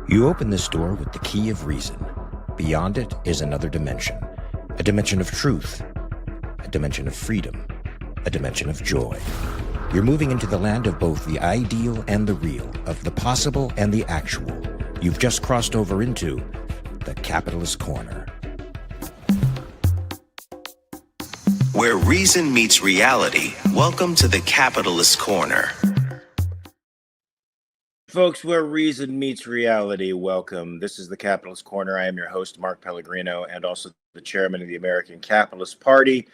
You open this door with the key of reason. Beyond it is another dimension, a dimension of truth, a dimension of freedom, a dimension of joy. You're moving into the land of both the ideal and the real, of the possible and the actual. You've just crossed over into the Capitalist Corner. Where reason meets reality, welcome to the Capitalist Corner. Folks, where reason meets reality, welcome. This is the Capitalist Corner. I am your host, Mark Pellegrino, and also the chairman of the American Capitalist Party,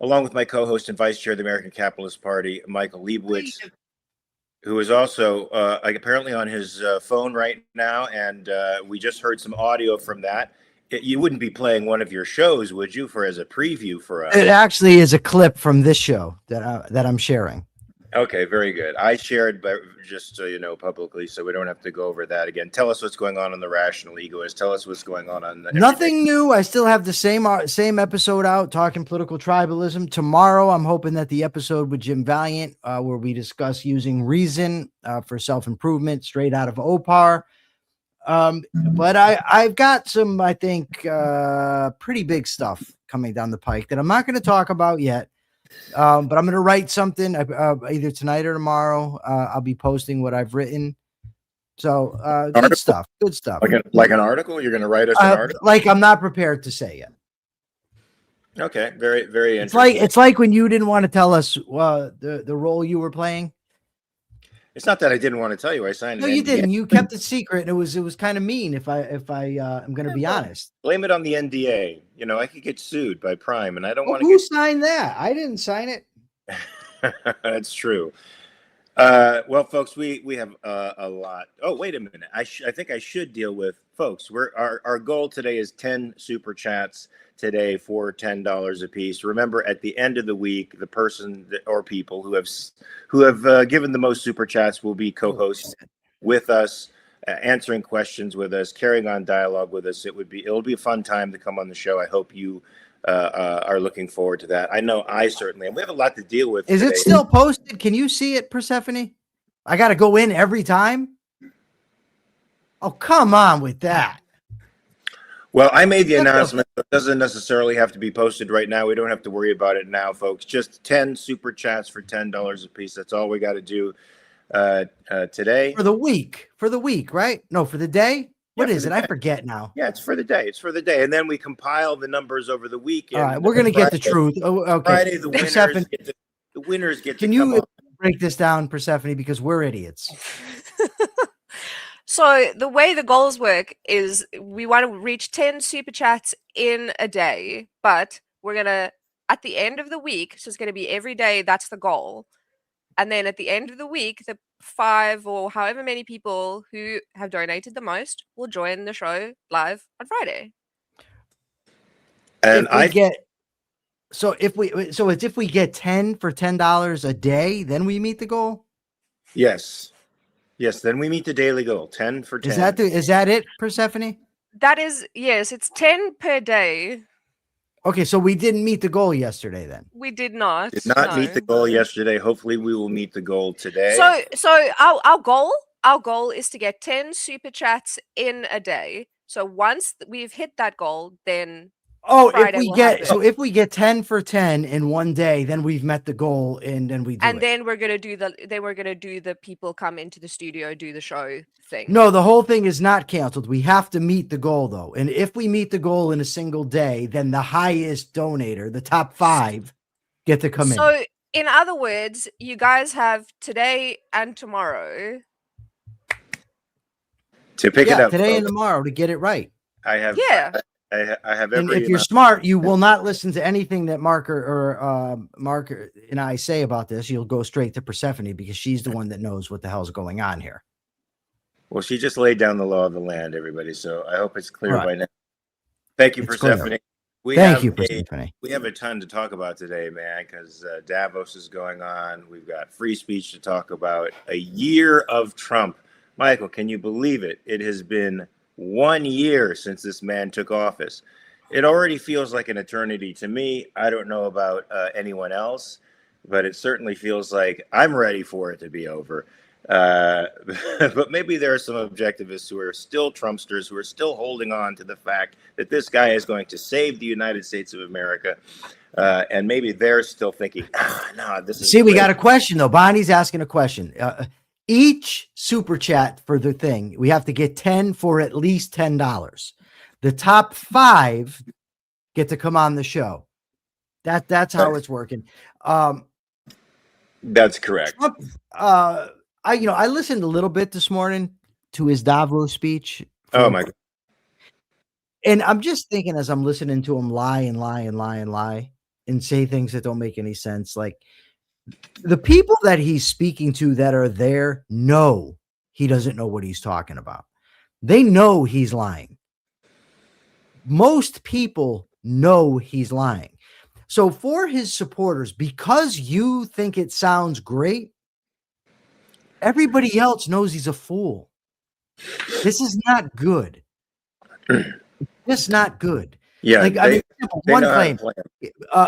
along with my co-host and vice chair of the American Capitalist Party, Michael Leibowitz, who is also apparently on his phone right now, and we just heard some audio from that. You wouldn't be playing one of your shows, would you, as a preview for us? It actually is a clip from this show that I'm sharing. Okay, very good. I shared, but just so you know, publicly, so we don't have to go over that again. Tell us what's going on the Rational Egoist. Tell us what's going on the Nothing new. I still have the same episode out, talking political tribalism. Tomorrow, I'm hoping that the episode with Jim Valiant, where we discuss using reason for self-improvement, straight out of OPAR. But I've got some, I think, pretty big stuff coming down the pike that I'm not going to talk about yet. But I'm going to write something either tonight or tomorrow. I'll be posting what I've written. So good stuff. Good stuff. Like an article? You're going to write us an article? Like I'm not prepared to say yet. Okay, very, very interesting. It's like when you didn't want to tell us the role you were playing. It's not that I didn't want to tell you. I signed. No, you didn't. You kept it secret, and it was kind of mean. If I am going to be honest, blame it on the NDA. You know, I could get sued by Prime, and I don't want to. Who signed that? I didn't sign it. That's true. Well, folks, we have a lot. Oh, wait a minute. I think I should deal with folks. Our goal today is 10 super chats today for $10 a piece. Remember, at the end of the week, the person or people who have given the most super chats will be co-hosts with us, answering questions with us, carrying on dialogue with us. It'll be a fun time to come on the show. I hope you are looking forward to that. I know I certainly am. We have a lot to deal with. Is it still posted? Can you see it, Persephone? I got to go in every time. Oh, come on with that. Well, I made the announcement. It doesn't necessarily have to be posted right now. We don't have to worry about it now, folks. Just 10 super chats for $10 a piece. That's all we got to do today. For the week, right? No, for the day. What is it? I forget now. Yeah, it's for the day. And then we compile the numbers over the weekend. All right, we're going to get the truth. Oh, okay. Friday, the winners get Can you break this down, Persephone, because we're idiots. So the way the goals work is we want to reach 10 super chats in a day, but we're going to, at the end of the week, so it's going to be every day, that's the goal. And then at the end of the week, the 5 or however many people who have donated the most will join the show live on Friday. And if we get 10 for $10 a day, then we meet the goal? Yes, then we meet the daily goal, 10 for 10. Is that it, Persephone? That is, yes, it's 10 per day. Okay, so we didn't meet the goal yesterday then. We did not. Meet the goal yesterday. Hopefully we will meet the goal today. So our goal is to get 10 super chats in a day. So once we've hit that goal, then if we get 10 for 10 in one day, then we've met the goal, and then we do and then we're gonna do the people come into the studio, do the show thing. No, the whole thing is not canceled. We have to meet the goal though, and if we meet the goal in a single day, then the highest donator, the top 5, get to come in. So in other words, you guys have today and tomorrow to pick it up today and tomorrow to get it right. I have and if you're smart, you will not listen to anything that Mark and I say about this. You'll go straight to Persephone because she's the one that knows what the hell's going on here. Well, she just laid down the law of the land, everybody. So I hope it's clear by now. Thank you, Persephone. Thank you, Persephone. We have a ton to talk about today, man, because Davos is going on. We've got free speech to talk about. A year of Trump. Michael, can you believe it? It has been 1 year since this man took office. It already feels like an eternity to me. I don't know about anyone else, but it certainly feels like I'm ready for it to be over. But maybe there are some objectivists who are still Trumpsters, who are still holding on to the fact that this guy is going to save the United States of America. And maybe they're still thinking, no, this is See, we great. got a question though. Bonnie's asking a question. Each super chat for the thing, we have to get 10 for at least $10. The top 5 get to come on the show. That's how it's working. That's correct. Trump, I listened a little bit this morning to his Davos speech. Oh my God. And I'm just thinking as I'm listening to him lie and lie and lie and lie and say things that don't make any sense. Like the people that he's speaking to that are there know he doesn't know what he's talking about. They know he's lying. Most people know he's lying. So for his supporters, because you think it sounds great, everybody else knows he's a fool. This is not good. It's not good. Yeah, like one claim,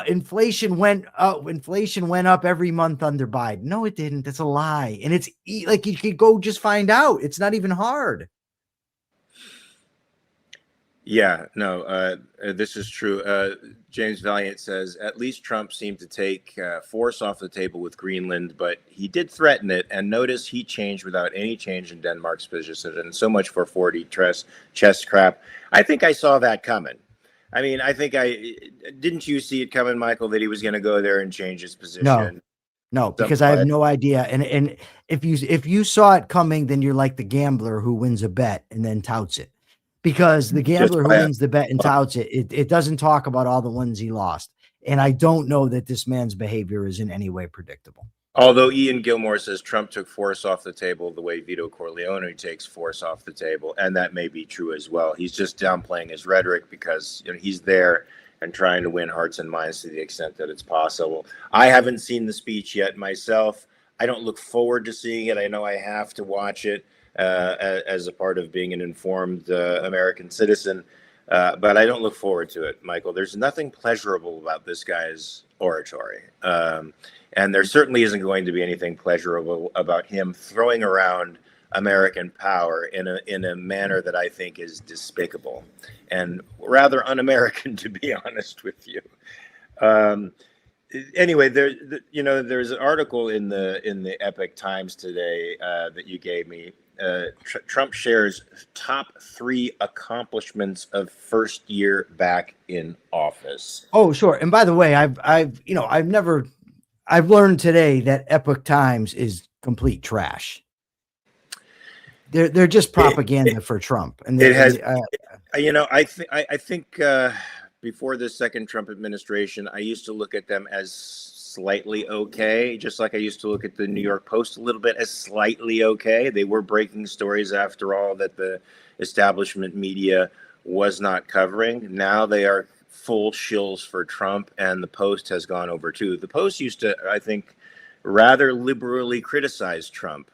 inflation went up every month under Biden. No, it didn't. That's a lie. And it's like you could go just find out. It's not even hard. Yeah, no, this is true. James Valiant says, at least Trump seemed to take force off the table with Greenland, but he did threaten it. And notice he changed without any change in Denmark's position. And so much for 40 chest crap. I think I saw that coming. I mean, didn't you see it coming, Michael, that he was going to go there and change his position? No, because I have no idea. And if you saw it coming, then you're like the gambler who wins a bet and then touts it. Because the gambler who wins the bet and touts it, it doesn't talk about all the ones he lost. And I don't know that this man's behavior is in any way predictable. Although Ian Gilmore says Trump took force off the table the way Vito Corleone takes force off the table. And that may be true as well. He's just downplaying his rhetoric because he's there and trying to win hearts and minds to the extent that it's possible. I haven't seen the speech yet myself. I don't look forward to seeing it. I know I have to watch it. As a part of being an informed American citizen. But I don't look forward to it, Michael. There's nothing pleasurable about this guy's oratory. And there certainly isn't going to be anything pleasurable about him throwing around American power in a manner that I think is despicable and rather un-American, to be honest with you. Anyway, there's an article in the Epoch Times today that you gave me. Trump shares top 3 accomplishments of first year back in office. Oh, sure. And by the way, I've learned today that Epoch Times is complete trash. They're just propaganda for Trump. And it has, I think before the second Trump administration, I used to look at them as slightly okay, just like I used to look at the New York Post a little bit as slightly okay. They were breaking stories, after all, that the establishment media was not covering. Now they are full shills for Trump, and the Post has gone over too. The Post used to, I think, rather liberally criticize Trump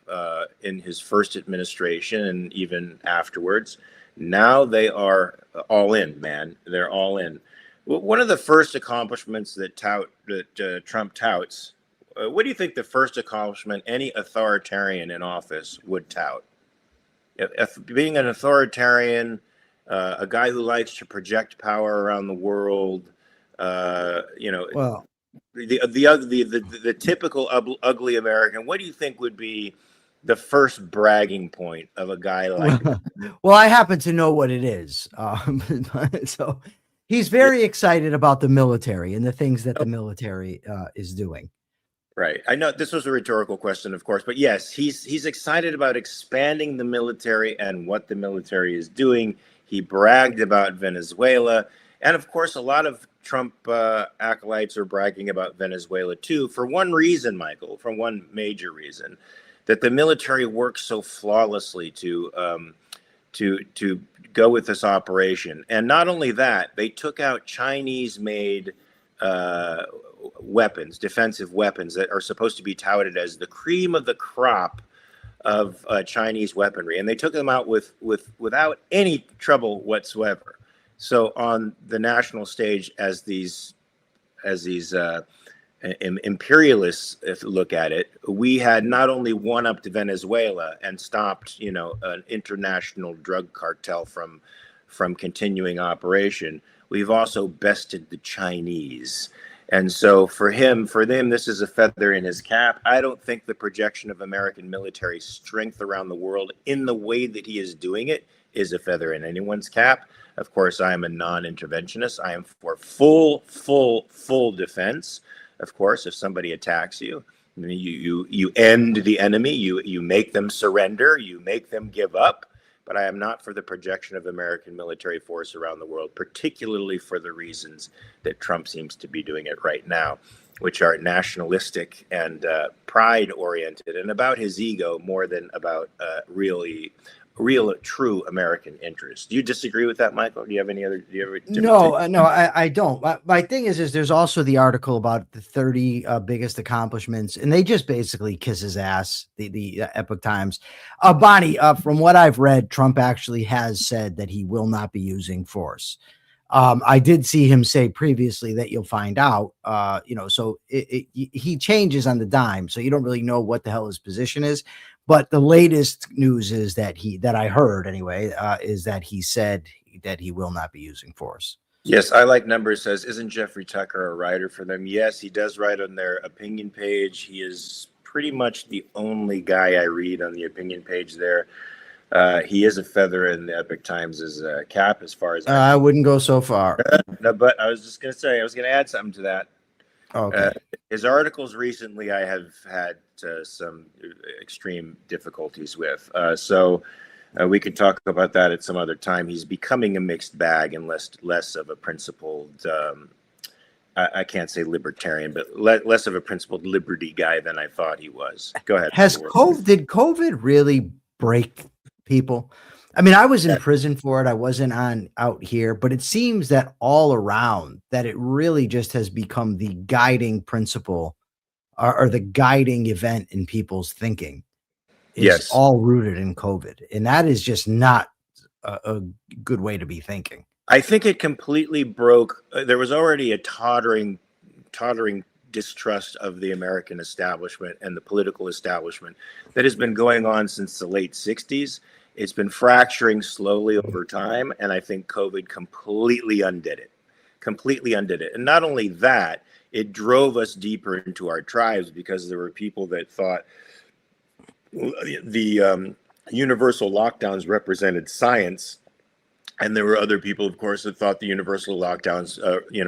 in his first administration and even afterwards. Now they are all in, man. They're all in. One of the first accomplishments that Trump touts, what do you think the first accomplishment any authoritarian in office would tout? If being an authoritarian, a guy who likes to project power around the world, well, the typical ugly American, what do you think would be the first bragging point of a guy like that? Well, I happen to know what it is. So he's very excited about the military and the things that the military is doing. Right. I know this was a rhetorical question, of course, but yes, he's excited about expanding the military and what the military is doing. He bragged about Venezuela. And of course, a lot of Trump acolytes are bragging about Venezuela, too, for one reason, Michael, for one major reason, that the military works so flawlessly to go with this operation. And not only that, they took out Chinese-made weapons, defensive weapons that are supposed to be touted as the cream of the crop of Chinese weaponry. And they took them out without any trouble whatsoever. So on the national stage, as these imperialists, if you look at it, we had not only one-upped Venezuela and stopped, an international drug cartel from continuing operation, we've also bested the Chinese. And so for them, this is a feather in his cap. I don't think the projection of American military strength around the world in the way that he is doing it is a feather in anyone's cap. Of course, I am a non-interventionist. I am for full defense. Of course, if somebody attacks you, you end the enemy, you make them surrender, you make them give up. But I am not for the projection of American military force around the world, particularly for the reasons that Trump seems to be doing it right now, which are nationalistic and pride-oriented and about his ego more than about real, true American interest. Do you disagree with that, Michael? Do you have any other? Do you ever? No, I don't. My thing is there's also the article about the 30 biggest accomplishments, and they just basically kiss his ass. The Epoch Times, Bonnie. From what I've read, Trump actually has said that he will not be using force. I did see him say previously that you'll find out. So he changes on the dime, so you don't really know what the hell his position is. But the latest news is that I heard anyway, is that he said that he will not be using force. Yes, I Like Numbers says, isn't Jeffrey Tucker a writer for them? Yes, he does write on their opinion page. He is pretty much the only guy I read on the opinion page there. He is a feather in the Epoch Times' cap, as far as I wouldn't go so far. No, but I was just going to say, I was going to add something to that. Okay. His articles recently, I have had some extreme difficulties with. So we could talk about that at some other time. He's becoming a mixed bag and less of a principled, I can't say libertarian, but less of a principled liberty guy than I thought he was. Go ahead. Did COVID really break people? I mean, I was in prison for it. I wasn't out here, but it seems that all around that it really just has become the guiding principle or the guiding event in people's thinking. Is all rooted in COVID. And that is just not a good way to be thinking. I think it completely broke. There was already a tottering distrust of the American establishment and the political establishment that has been going on since the late 60s. It's been fracturing slowly over time, and I think COVID completely undid it. And not only that, it drove us deeper into our tribes because there were people that thought the universal lockdowns represented science, and there were other people, of course, that thought the universal lockdowns,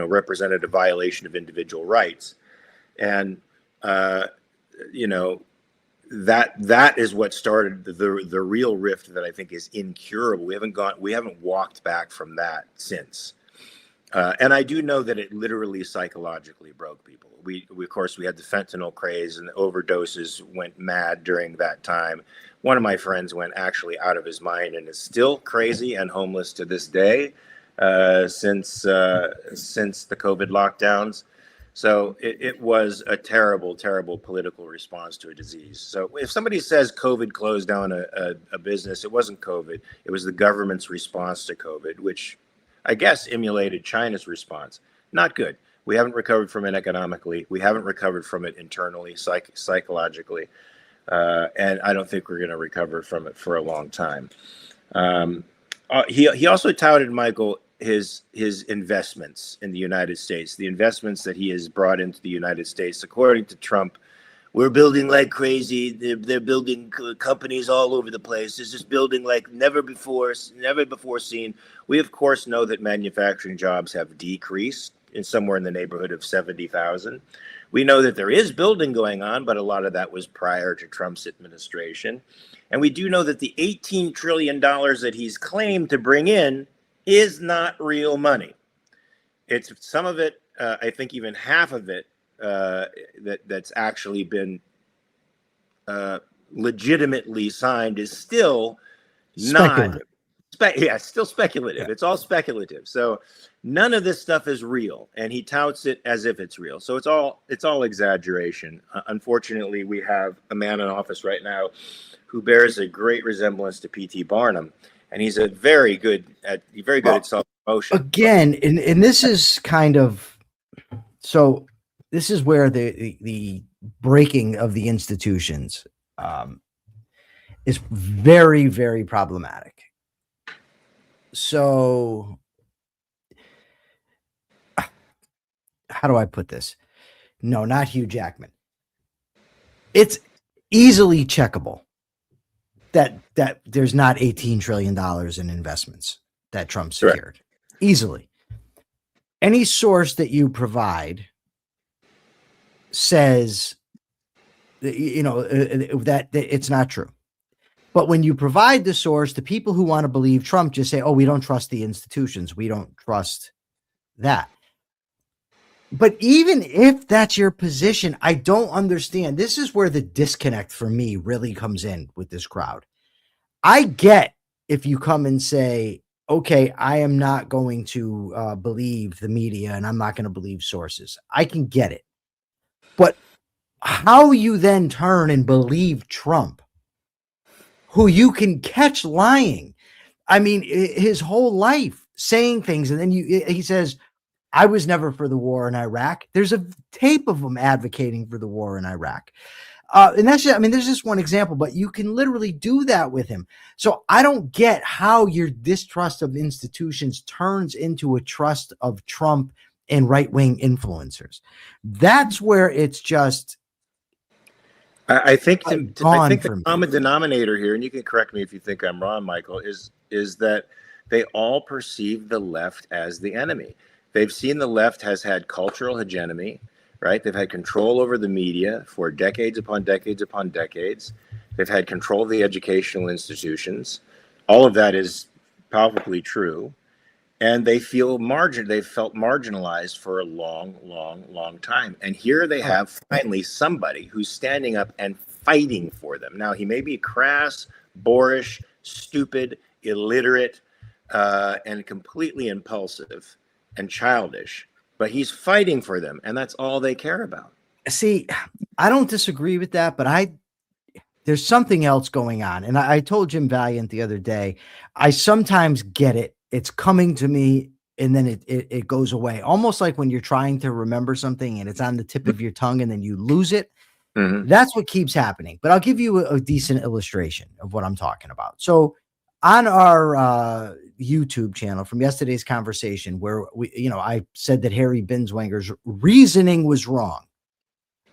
represented a violation of individual rights. And that is what started the real rift that I think is incurable. We haven't walked back from that since. And I do know that it literally psychologically broke people. We of course we had the fentanyl craze, and the overdoses went mad during that time. One of my friends went actually out of his mind and is still crazy and homeless to this day, since the COVID lockdowns. So it was a terrible political response to a disease. So if somebody says COVID closed down a business, it wasn't COVID. It was the government's response to COVID, which I guess emulated China's response. Not good. We haven't recovered from it economically. We haven't recovered from it internally, psychologically. And I don't think we're going to recover from it for a long time. He also touted, Michael, his investments in the United States, the investments that he has brought into the United States. According to Trump, we're building like crazy. They're building companies all over the place. This is building like never before seen. We, of course, know that manufacturing jobs have decreased in somewhere in the neighborhood of 70,000. We know that there is building going on, but a lot of that was prior to Trump's administration. And we do know that the $18 trillion that he's claimed to bring in is not real money. It's some of it, I think even half of it, that's actually been legitimately signed is still Speculative. Still speculative. Yeah. It's all speculative. So none of this stuff is real, and he touts it as if it's real. So it's all exaggeration. Unfortunately, we have a man in office right now who bears a great resemblance to P.T. Barnum, and he's very good at self-promotion. Again, and this is kind of so. this is where the breaking of the institutions is very, very problematic. So, how do I put this? No, not Hugh Jackman. It's easily checkable that there's not $18 trillion in investments that Trump secured. Correct. Easily. Any source that you provide says, that it's not true. But when you provide the source, the people who want to believe Trump just say, oh, we don't trust the institutions. We don't trust that. But even if that's your position, I don't understand. This is where the disconnect for me really comes in with this crowd. I get if you come and say, okay, I am not going to believe the media and I'm not going to believe sources. I can get it. But how you then turn and believe Trump, who you can catch lying. I mean, his whole life saying things. And then he says, I was never for the war in Iraq. There's a tape of him advocating for the war in Iraq. And that's just, I mean, there's just one example, but you can literally do that with him. So I don't get how your distrust of institutions turns into a trust of Trump and right-wing influencers. That's where it's just I think gone the for me. common denominator here, and you can correct me if you think I'm wrong, Michael, is that they all perceive the left as the enemy. They've seen the left has had cultural hegemony, right? They've had control over the media for decades upon decades upon decades. They've had control of the educational institutions. All of that is palpably true. And they feel they've felt marginalized for a long, long, long time. And here they have finally somebody who's standing up and fighting for them. Now, he may be crass, boorish, stupid, illiterate, and completely impulsive and childish, but he's fighting for them, and that's all they care about. See, I don't disagree with that, but there's something else going on. And I told Jim Valiant the other day, I sometimes get it. It's coming to me and then it goes away. Almost like when you're trying to remember something and it's on the tip of your tongue and then you lose it. Mm-hmm. That's what keeps happening. But I'll give you a decent illustration of what I'm talking about. So on our YouTube channel from yesterday's conversation where I said that Harry Binswanger's reasoning was wrong.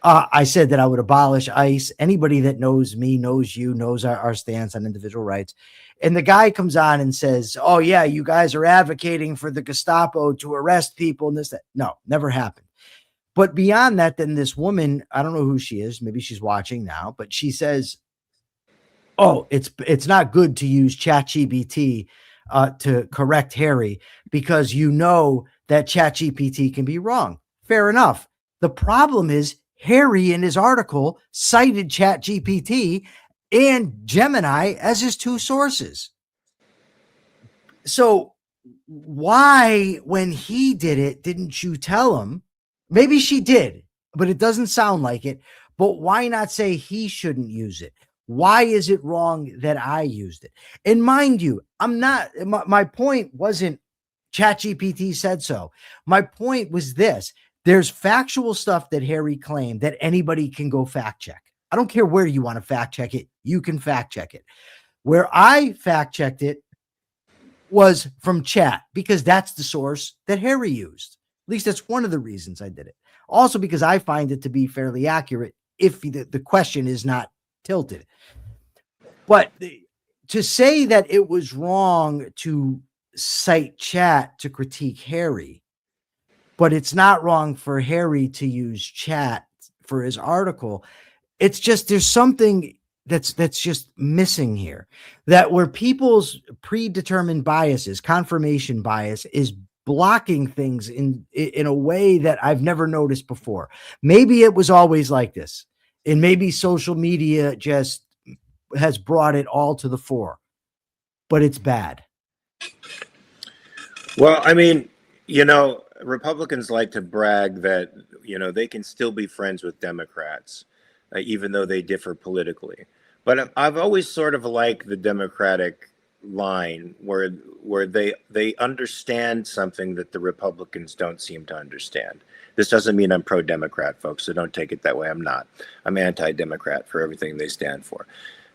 I said that I would abolish ICE. Anybody that knows me, knows you, knows our stance on individual rights. And the guy comes on and says, oh, yeah, you guys are advocating for the Gestapo to arrest people and this, that. No, never happened. But beyond that, then this woman, I don't know who she is. Maybe she's watching now, but she says, oh, it's not good to use ChatGPT to correct Harry because you know that ChatGPT can be wrong. Fair enough. The problem is Harry in his article cited ChatGPT and Gemini as his two sources. So why, when he did it, didn't you tell him? Maybe she did, but it doesn't sound like it. But why not say he shouldn't use it? Why is it wrong that I used it? And mind you, my point wasn't ChatGPT said so. My point was this. There's factual stuff that Harry claimed that anybody can go fact check. I don't care where you want to fact check it. You can fact check it. Where I fact checked it was from chat because that's the source that Harry used. At least that's one of the reasons I did it. Also because I find it to be fairly accurate if the question is not tilted. But to say that it was wrong to cite chat to critique Harry, but it's not wrong for Harry to use chat for his article. It's just, there's something that's just missing here, that where people's predetermined biases, confirmation bias is blocking things in a way that I've never noticed before. Maybe it was always like this, and maybe social media just has brought it all to the fore, but it's bad. Well, I mean, Republicans like to brag that, they can still be friends with Democrats, even though they differ politically. But I've always sort of liked the Democratic line where they understand something that the Republicans don't seem to understand. This doesn't mean I'm pro-Democrat, folks, so don't take it that way. I'm not. I'm anti-Democrat for everything they stand for.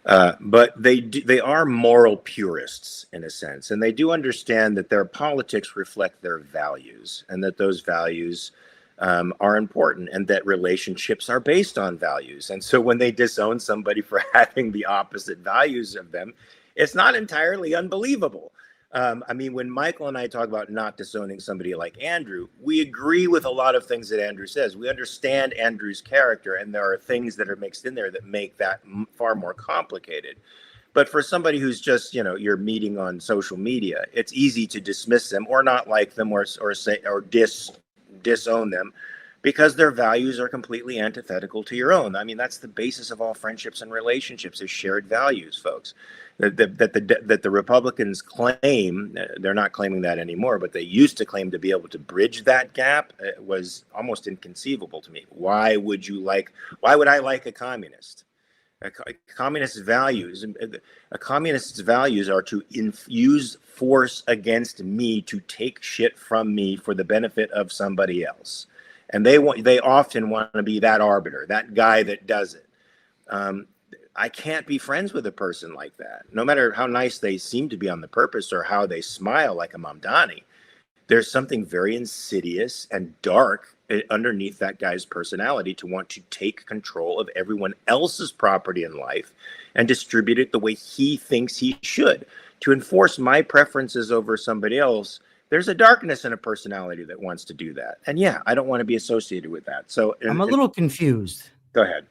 But they are moral purists in a sense, and they do understand that their politics reflect their values, and that those values are important, and that relationships are based on values. And so when they disown somebody for having the opposite values of them, it's not entirely unbelievable. I mean, when Michael and I talk about not disowning somebody like Andrew, we agree with a lot of things that Andrew says. We understand Andrew's character, and there are things that are mixed in there that make that far more complicated. But for somebody who's just, you're meeting on social media, it's easy to dismiss them or not like them or say or disown them because their values are completely antithetical to your own. I mean, that's the basis of all friendships and relationships, is shared values, folks. That the Republicans claim, they're not claiming that anymore, but they used to claim to be able to bridge that gap. It was almost inconceivable to me. Why would I like a communist? A communist's values are to use force against me to take shit from me for the benefit of somebody else. And they often want to be that arbiter, that guy that does it. I can't be friends with a person like that, no matter how nice they seem to be on the purpose or how they smile like a Mamdani. There's something very insidious and dark underneath that guy's personality to want to take control of everyone else's property in life and distribute it the way he thinks he should. To enforce my preferences over somebody else, there's a darkness in a personality that wants to do that. And yeah, I don't want to be associated with that. So I'm a little confused. Go ahead.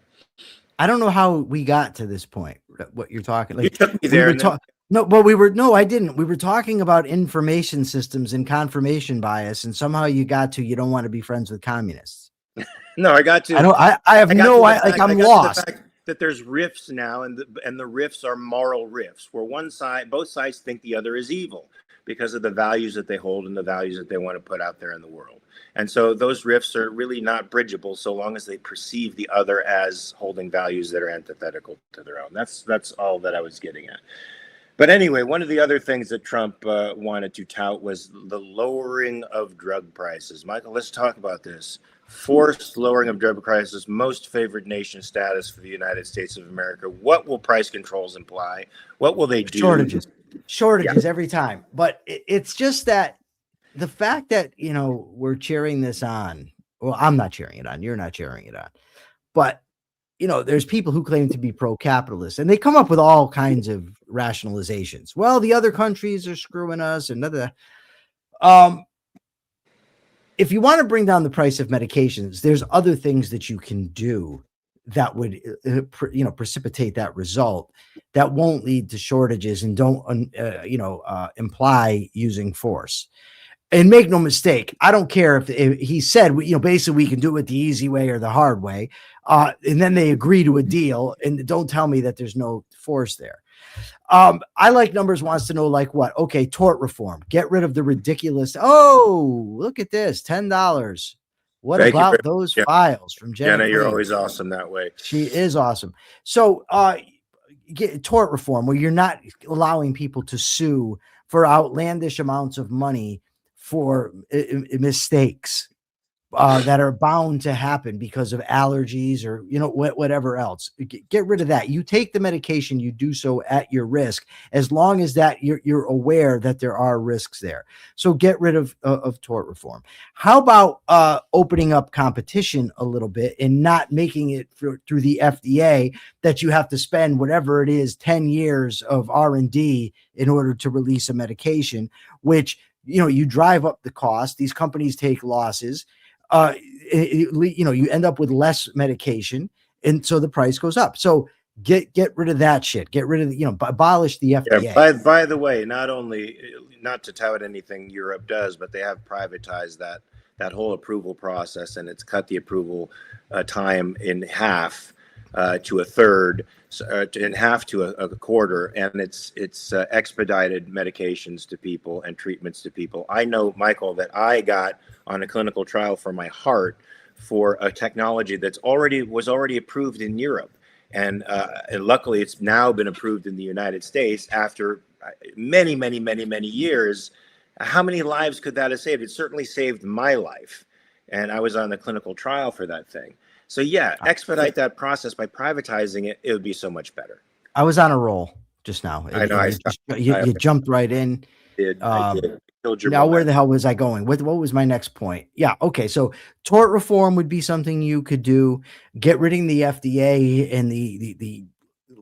I don't know how we got to this point. What you're talking, like, you took me there. I didn't. We were talking about information systems and confirmation bias, and somehow you got to, you don't want to be friends with communists. No, I got to. I'm lost. The fact that there's rifts now, and the rifts are moral rifts, where both sides think the other is evil because of the values that they hold and the values that they want to put out there in the world. And so those rifts are really not bridgeable so long as they perceive the other as holding values that are antithetical to their own. That's all that I was getting at. But anyway, one of the other things that Trump wanted to tout was the lowering of drug prices. Michael, let's talk about this. Forced lowering of drug prices, most favored nation status for the United States of America. What will price controls imply? What will they do? Shortages every time. But it's just that the fact that, we're cheering this on. Well, I'm not cheering it on. You're not cheering it on. But, there's people who claim to be pro-capitalist, and they come up with all kinds of rationalizations. Well, the other countries are screwing us and if you want to bring down the price of medications, there's other things that you can do that would, precipitate that result that won't lead to shortages and don't, imply using force. And make no mistake, I don't care if he said, basically we can do it the easy way or the hard way. And then they agree to a deal, and don't tell me that there's no force there. I Like Numbers wants to know, like, what? Okay, tort reform. Get rid of the ridiculous. Oh, look at this, $10. What Thank about those files from Jenna? You're always awesome that way. She is awesome. So, get tort reform, where you're not allowing people to sue for outlandish amounts of money for mistakes that are bound to happen because of allergies or, whatever else. Get rid of that. You take the medication, you do so at your risk, as long as that you're aware that there are risks there. So get rid of tort reform. How about opening up competition a little bit and not making it through the FDA that you have to spend whatever it is, 10 years of R&D in order to release a medication, which, you drive up the cost. These companies take losses. You end up with less medication, and so the price goes up. So get rid of that shit. Get rid of abolish the FDA. Yeah, by the way, not to tout anything Europe does, but they have privatized that whole approval process, and it's cut the approval time in half to a third, in half to a quarter, and it's expedited medications to people and treatments to people. I know, Michael, that I got on a clinical trial for my heart for a technology was already approved in Europe, and luckily it's now been approved in the United States after many, many, many, many years, how many lives could that have saved? It certainly saved my life. And I was on the clinical trial for that thing. So yeah, expedite that process by privatizing it. It would be so much better. I was on a roll just now, I know. and you jumped right in. I did. Killed your Now, where momentum. the hell was I going? What was my next point? Yeah, okay. So tort reform would be something you could do. Get rid of the FDA and the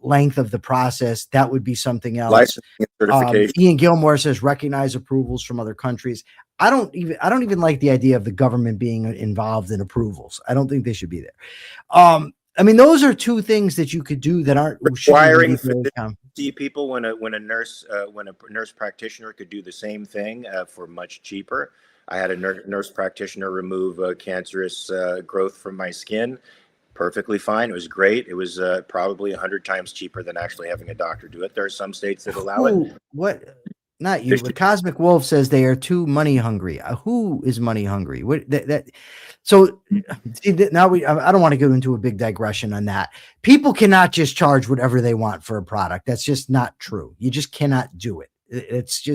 length of the process. That would be something else. Licensing and certification. Ian Gilmore says recognize approvals from other countries. I don't even like the idea of the government being involved in approvals. I don't think they should be there. I mean, those are two things that you could do that aren't requiring people when a nurse practitioner could do the same thing for much cheaper. I had a nurse practitioner remove cancerous growth from my skin. Perfectly fine. It was great. It was probably 100 times cheaper than actually having a doctor do it. There are some states that allow it. What? Not you, but Cosmic Wolf says they are too money hungry. Who is money hungry? What that? So see, now I don't want to go into a big digression on that. People cannot just charge whatever they want for a product. That's just not true. You just cannot do it. It's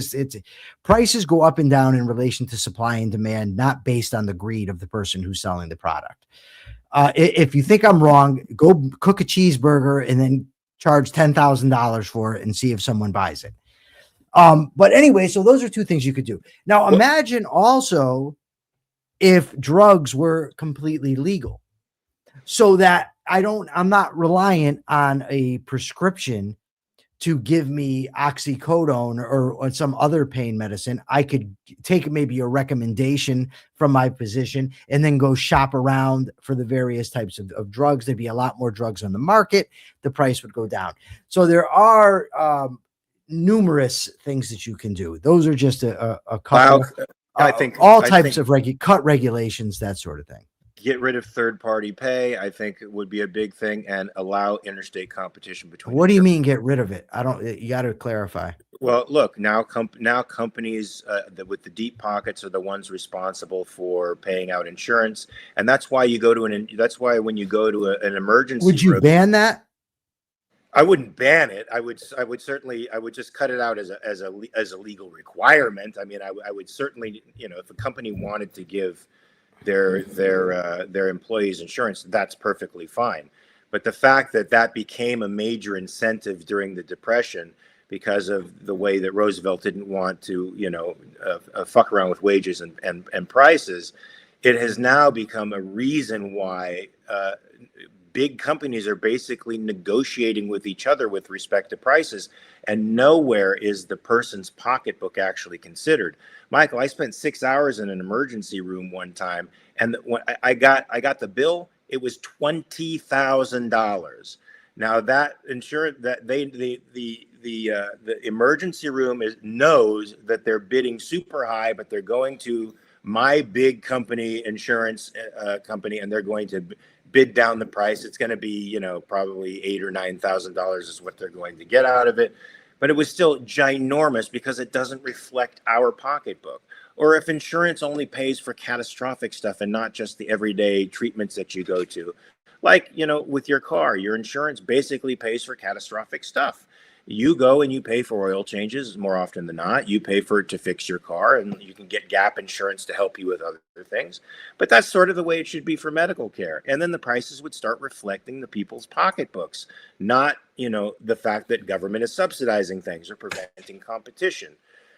prices go up and down in relation to supply and demand, not based on the greed of the person who's selling the product. If you think I'm wrong, go cook a cheeseburger and then charge $10,000 for it and see if someone buys it. But anyway, so those are two things you could do. Now imagine also if drugs were completely legal, so that I'm not reliant on a prescription to give me oxycodone or some other pain medicine. I could take maybe a recommendation from my physician and then go shop around for the various types of drugs. There'd be a lot more drugs on the market. The price would go down. So there are numerous things that you can do. Those are just a couple. I think all types of cut regulations, that sort of thing. Get rid of third-party pay. I think it would be a big thing, and allow interstate competition between. What do you mean get rid of it? You got to clarify. Well, look, now companies with the deep pockets are the ones responsible for paying out insurance, and that's why you go to that's why when you go to an emergency, would you ban that? I wouldn't ban it. I would certainly just cut it out as a legal requirement. I mean, I would certainly, if a company wanted to give their employees insurance, that's perfectly fine. But the fact that became a major incentive during the Depression because of the way that Roosevelt didn't want to, fuck around with wages and prices, it has now become a reason why big companies are basically negotiating with each other with respect to prices, and nowhere is the person's pocketbook actually considered. Michael, I spent 6 hours in an emergency room one time, and when I got the bill, it was $20,000. Now that insurance that the emergency room knows that they're bidding super high, but they're going to my big company insurance company, and they're going to bid down the price. It's going to be, probably $8,000 or $9,000 is what they're going to get out of it. But it was still ginormous because it doesn't reflect our pocketbook. Or if insurance only pays for catastrophic stuff and not just the everyday treatments that you go to, like, with your car, your insurance basically pays for catastrophic stuff. You go and you pay for oil changes more often than not. You pay for it to fix your car, and you can get gap insurance to help you with other things. But that's sort of the way it should be for medical care. And then the prices would start reflecting the people's pocketbooks, not, the fact that government is subsidizing things or preventing competition.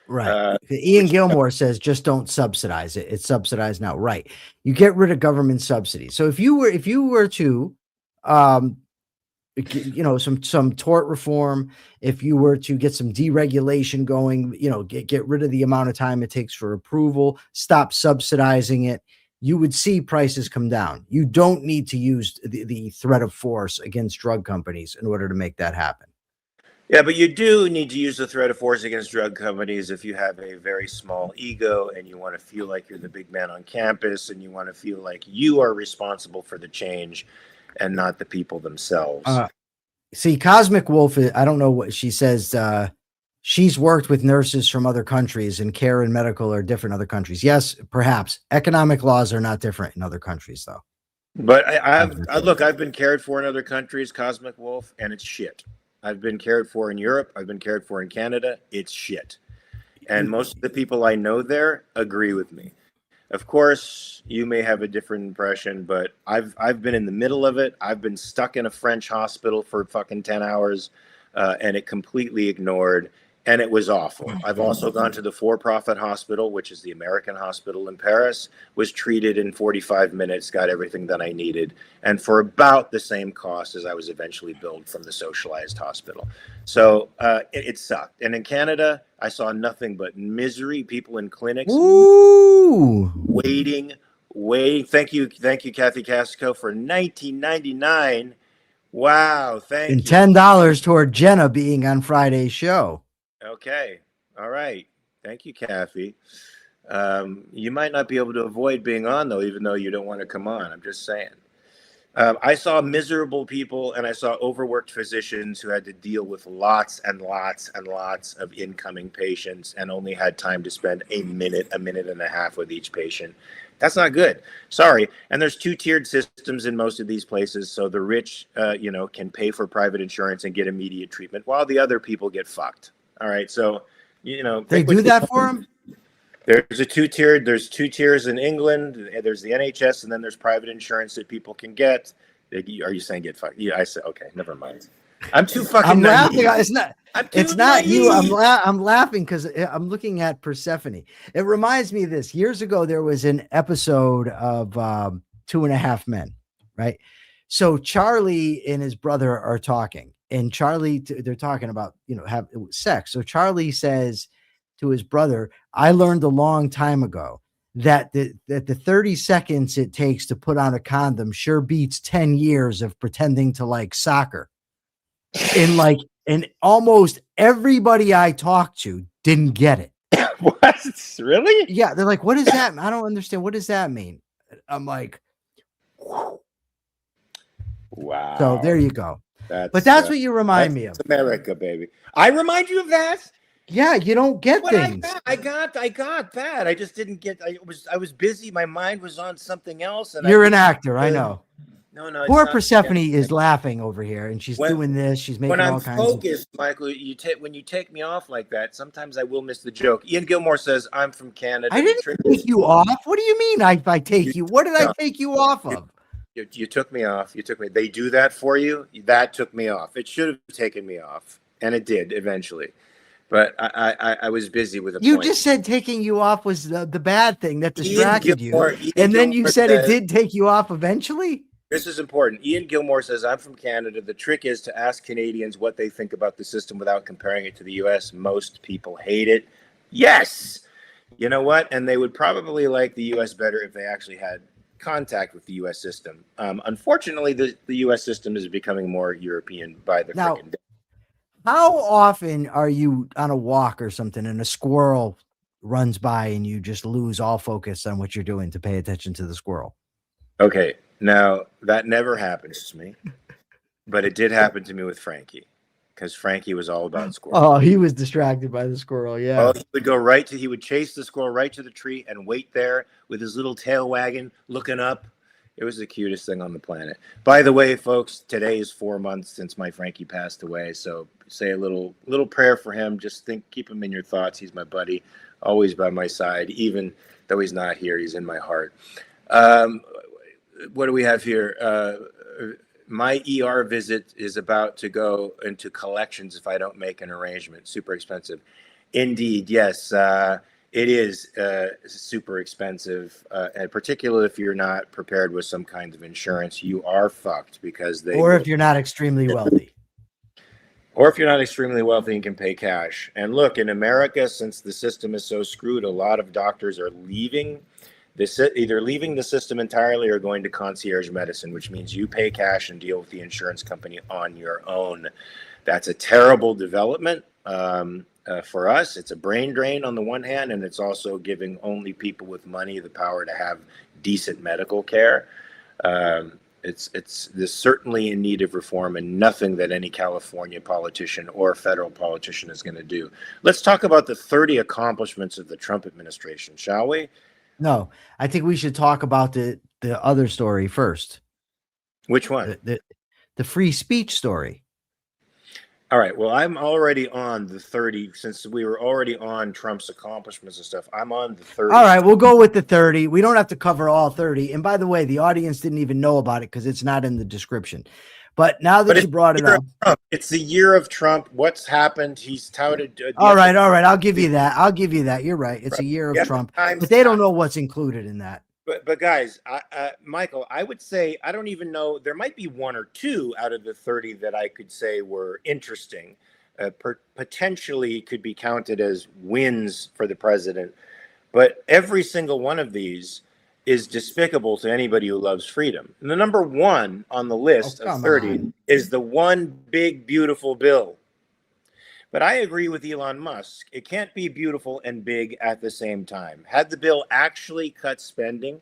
Right. Ian Gilmore says, just don't subsidize it. It's subsidized now. Right. You get rid of government subsidies. So if you were to, some tort reform, if you were to get some deregulation going, get rid of the amount of time it takes for approval, stop subsidizing it, you would see prices come down. You don't need to use the threat of force against drug companies in order to make that happen. Yeah, but you do need to use the threat of force against drug companies if you have a very small ego and you want to feel like you're the big man on campus and you want to feel like you are responsible for the change and not the people themselves. See, Cosmic Wolf, I don't know what she says. She's worked with nurses from other countries, and care and medical are different in other countries. Yes, perhaps. Economic laws are not different in other countries, though. But I've been cared for in other countries, Cosmic Wolf, and it's shit. I've been cared for in Europe. I've been cared for in Canada. It's shit. And most of the people I know there agree with me. Of course, you may have a different impression, but I've been in the middle of it. I've been stuck in a French hospital for fucking 10 hours, and it completely ignored, and it was awful. I've also gone to the for-profit hospital, which is the American hospital in Paris, was treated in 45 minutes, got everything that I needed, and for about the same cost as I was eventually billed from the socialized hospital. So it sucked. And in Canada, I saw nothing but misery, people in clinics Ooh. waiting. Thank you, Kathy Casco, for 19.99. Wow, thank And you. $10 toward Jenna being on Friday's show. Okay, all right. Thank you, Kathy. You might not be able to avoid being on, though, even though you don't want to come on. I'm just saying. I saw miserable people, and I saw overworked physicians who had to deal with lots and lots and lots of incoming patients and only had time to spend a minute and a half with each patient. That's not good. Sorry. And there's two-tiered systems in most of these places. So the rich, can pay for private insurance and get immediate treatment, while the other people get fucked. All right. So, they do that for them. There's two tiers in England. There's the NHS, and then there's private insurance that people can get. Are you saying get fucked? Yeah, I said okay. Never mind. I'm too fucking. I'm naive. laughing. It's not you. I'm laughing because I'm looking at Persephone. It reminds me of this. Years ago, there was an episode of 2.5 Men, right? So Charlie and his brother are talking, and they're talking about have sex. So Charlie says to his brother, I learned a long time ago that the 30 seconds it takes to put on a condom sure beats 10 years of pretending to like soccer. And almost everybody I talked to didn't get it. What? Really? Yeah. They're like, what is that? I don't understand. What does that mean? I'm like, wow. So there you go. That's what you remind me of. America, baby. I remind you of that? Yeah, you don't get things. I got that. I just didn't get. I was busy. My mind was on something else. And you're an actor. I know. No. Poor Persephone is laughing over here, and she's doing this. She's making all kinds of. When I'm focused, Michael, when you take me off like that, sometimes I will miss the joke. Ian Gilmore says, "I'm from Canada." I didn't take you off. What do you mean? I take you? What did I take you off of? You took me off. They do that for you. That took me off. It should have taken me off, and it did eventually. But I was busy with a You point. just said taking you off was the bad thing that distracted you. And then you said it did take you off eventually? This is important. Ian Gilmore says, I'm from Canada. The trick is to ask Canadians what they think about the system without comparing it to the U.S. Most people hate it. Yes. You know what? And they would probably like the U.S. better if they actually had contact with the U.S. system. Unfortunately, the U.S. system is becoming more European by the freaking day. How often are you on a walk or something and a squirrel runs by and you just lose all focus on what you're doing to pay attention to the squirrel? Okay. Now, that never happens to me, but it did happen to me with Frankie, because Frankie was all about squirrels. Oh, he was distracted by the squirrel, yeah. Oh, he would chase the squirrel right to the tree and wait there with his little tail wagging, looking up. It was the cutest thing on the planet. By the way, folks, today is 4 months since my Frankie passed away, so say a little prayer for him. Just keep him in your thoughts. He's my buddy, always by my side, even though he's not here. He's in my heart. What do we have here? My ER visit is about to go into collections if I don't make an arrangement. Super expensive. Indeed, yes. It is super expensive, and particularly if you're not prepared with some kind of insurance, you are fucked because if you're not extremely wealthy. Or if you're not extremely wealthy and can pay cash. And look, in America, since the system is so screwed, a lot of doctors are either leaving the system entirely or going to concierge medicine, which means you pay cash and deal with the insurance company on your own. That's a terrible development. For us, it's a brain drain on the one hand, and it's also giving only people with money the power to have decent medical care. It's certainly in need of reform, and nothing that any California politician or federal politician is going to do. Let's talk about the 30 accomplishments of the Trump administration, shall we? No, I think we should talk about the other story first. Which one? The free speech story. All right. Well, I'm already on the 30 since we were already on Trump's accomplishments and stuff. I'm on the 30. All right, we'll go with the 30. We don't have to cover all 30. And by the way, the audience didn't even know about it because it's not in the description. But now that But you brought it up, Trump. It's the year of Trump. What's happened? He's touted. all right. I'll give you that. I'll give you that. You're right. It's a year of Yeah, Trump, times but they don't know what's included in that. But guys, Michael, I would say I don't even know. There might be one or two out of the 30 that I could say were interesting. Potentially could be counted as wins for the president. But every single one of these is despicable to anybody who loves freedom. And the number one on the list of 30 is the one big, beautiful bill. But I agree with Elon Musk. It can't be beautiful and big at the same time. Had the bill actually cut spending,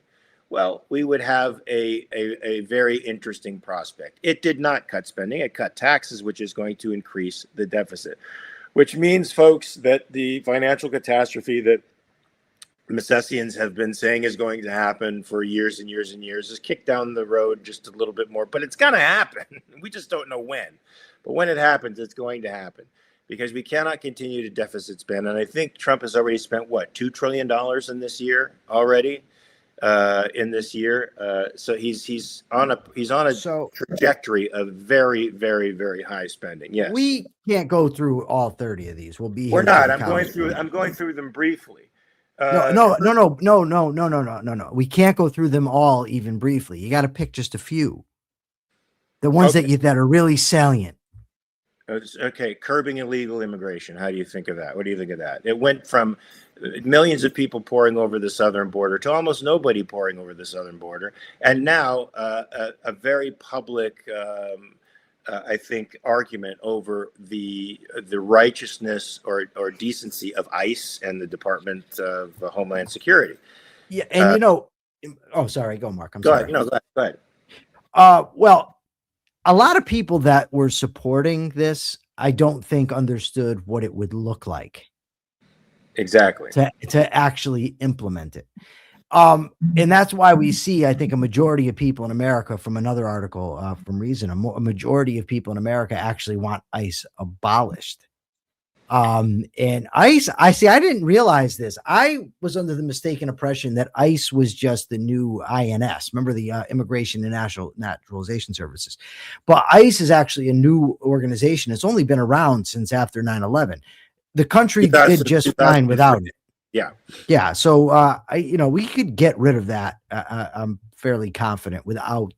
well, we would have a very interesting prospect. It did not cut spending. It cut taxes, which is going to increase the deficit, which means, folks, that the financial catastrophe that Messessians have been saying is going to happen for years and years and years is kicked down the road just a little bit more, but it's going to happen. We just don't know when. But when it happens, it's going to happen because we cannot continue to deficit spend. And I think Trump has already spent, what, $2 trillion in this year already? So he's on a trajectory of very, very, very high spending. Yes, we can't go through all 30 of these. We'll be. We're not. I'm going through them briefly. No. We can't go through them all even briefly. You got to pick just a few. The ones that are really salient. Okay, curbing illegal immigration. How do you think of that? What do you think of that? It went from millions of people pouring over the southern border to almost nobody pouring over the southern border, and now a very public, I think, argument over the righteousness or decency of ICE and the Department of Homeland Security. Yeah, and oh, sorry, go, Mark. Go ahead. Go ahead. Well, a lot of people that were supporting this, I don't think understood what it would look like. Exactly. To actually implement it. And that's why we see, I think, a majority of people in America, from another article from Reason, a majority of people in America actually want ICE abolished. And ICE, I didn't realize this. I was under the mistaken impression that ICE was just the new INS. Remember the Immigration and Naturalization Services. But ICE is actually a new organization. It's only been around since after 9/11. The country did just fine without it. Yeah. So, we could get rid of that. I'm fairly confident without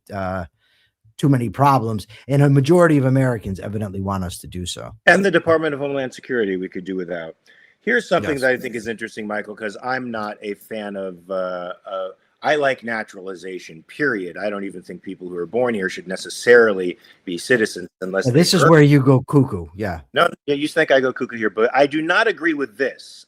too many problems, and a majority of Americans evidently want us to do so. And the Department of Homeland Security we could do without. Here's something that I think is interesting, Michael, because I'm not a fan of I like naturalization, period. I don't even think people who are born here should necessarily be citizens unless this is where you go cuckoo. Yeah. No, you think I go cuckoo here, but I do not agree with this.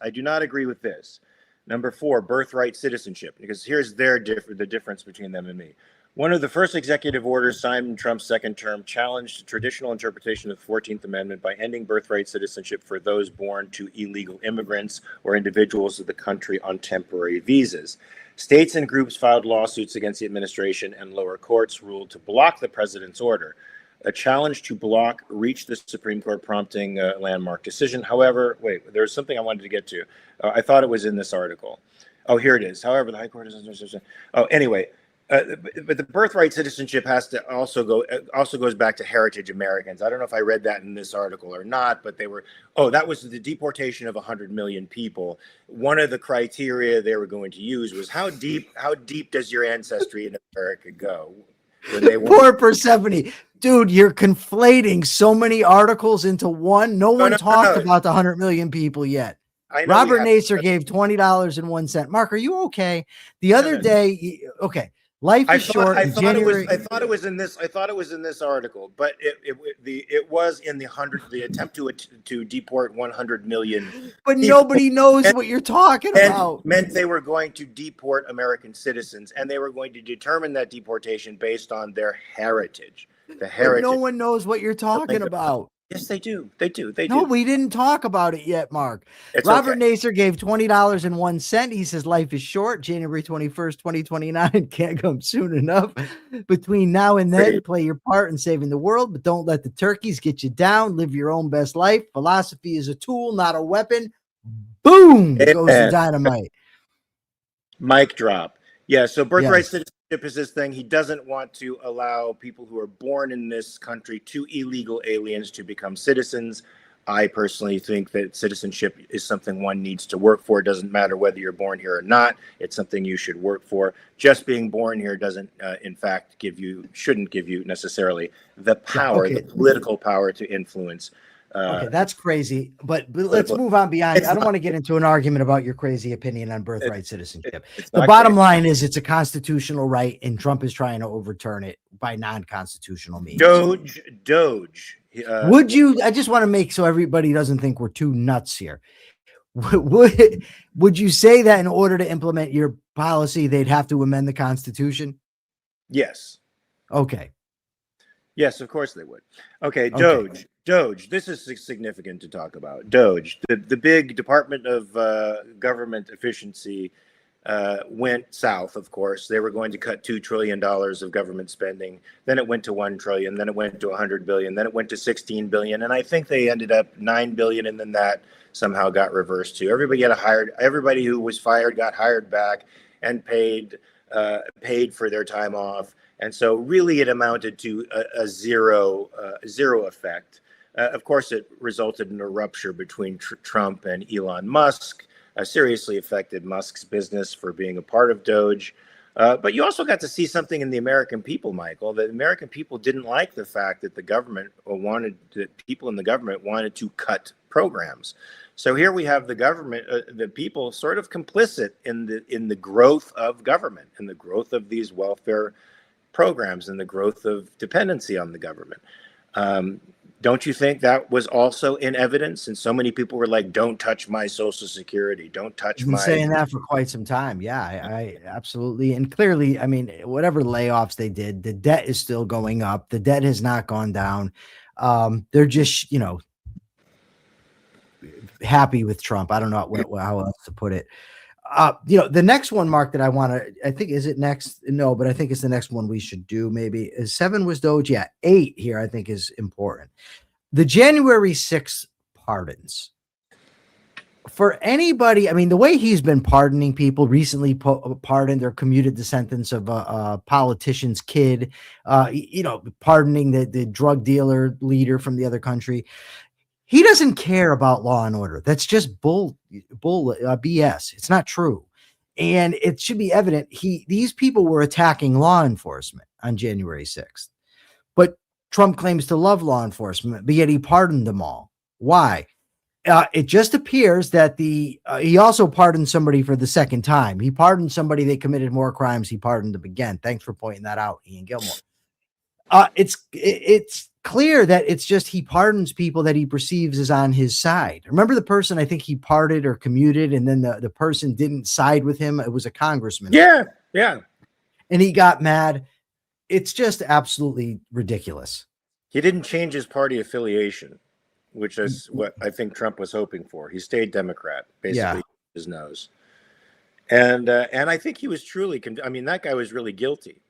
Number 4, birthright citizenship, because here's the difference between them and me. One of the first executive orders signed in Trump's second term challenged the traditional interpretation of the 14th Amendment by ending birthright citizenship for those born to illegal immigrants or individuals of the country on temporary visas. States and groups filed lawsuits against the administration, and lower courts ruled to block the president's order. A challenge to block reached the Supreme Court, prompting a landmark decision. However, there's something I wanted to get to. I thought it was in this article. Oh, here it is. However, the High Court is. Oh, anyway. But the birthright citizenship also goes back to heritage Americans. I don't know if I read that in this article or not, but that was the deportation of 100 million people. One of the criteria they were going to use was how deep does your ancestry in America go? Poor Persephone. Dude, you're conflating so many articles into one. No one talked about the 100 million people yet. Robert Nacer gave $20.01. Mark, are you okay? The other day, okay. Life is short. I thought it was in this article, but it was in the attempt to deport 100 million. But nobody knows what you're talking about. Meant they were going to deport American citizens, and they were going to determine that deportation based on their heritage. But no one knows what you're talking about. Yes, they do. They do. They No, do. we didn't talk about it yet, Mark. It's Robert okay. Nasser gave $20.01. He says life is short. January 21st, 2029 can't come soon enough. Between now and then, play your part in saving the world, but don't let the turkeys get you down. Live your own best life. Philosophy is a tool, not a weapon. Boom goes the Amen. dynamite. Mic drop. Yeah, so birthright Yes. citizenship is this thing. He doesn't want to allow people who are born in this country to illegal aliens to become citizens. I personally think that citizenship is something one needs to work for. It doesn't matter whether you're born here or not. It's something you should work for. Just being born here doesn't, in fact, shouldn't give you necessarily the power, Okay. the political power to influence. Okay, that's crazy. But let's Political- move on beyond. It's I don't not- want to get into an argument about your crazy opinion on birthright citizenship. It's The not bottom great. line is it's a constitutional right, and Trump is trying to overturn it by non-constitutional means. Doge. Would you? I just want to make so everybody doesn't think we're too nuts here. Would you say that in order to implement your policy, they'd have to amend the Constitution? Yes. Okay. Yes, of course they would. Okay, Doge. This is significant to talk about. Doge, the big Department of Government Efficiency went south, of course. They were going to cut $2 trillion of government spending. Then it went to 1 trillion. Then it went to 100 billion. Then it went to 16 billion. And I think they ended up 9 billion. And then that somehow got reversed too. Everybody who was fired got hired back and paid for their time off. And so really it amounted to a zero effect. Of course, it resulted in a rupture between Trump and Elon Musk, seriously affected Musk's business for being a part of Doge. But you also got to see something in the American people, Michael. The American people didn't like the fact that people in the government wanted to cut programs. So here we have the government, the people sort of complicit in the growth of government and the growth of these welfare programs and the growth of dependency on the government. Don't you think that was also in evidence? And so many people were like, don't touch my Social Security. Don't touch I've been my... saying that for quite some time. Yeah, I absolutely. And clearly, I mean, whatever layoffs they did, the debt is still going up. The debt has not gone down. They're just, happy with Trump. I don't know how else to put it. The next one, Mark, that I think, is it next? No, but I think it's the next one we should do. Maybe is 7 was Doge. Yeah, 8 here I think is important. The January 6th pardons. For anybody, I mean, the way he's been pardoning people, recently pardoned or commuted the sentence of a politician's kid, pardoning the drug dealer leader from the other country. He doesn't care about law and order. That's just BS. It's not true. And it should be evident these people were attacking law enforcement on January 6th. But Trump claims to love law enforcement, but yet he pardoned them all. Why? It just appears that he also pardoned somebody for the second time. He pardoned somebody that committed more crimes. He pardoned them again. Thanks for pointing that out, Ian Gilmore. It's clear that it's just he pardons people that he perceives as on his side. Remember the person I think he pardoned or commuted, and then the person didn't side with him? It was a congressman. Yeah. And he got mad. It's just absolutely ridiculous. He didn't change his party affiliation, which is what I think Trump was hoping for. He stayed Democrat, basically, his nose. And I think he was truly, that guy was really guilty.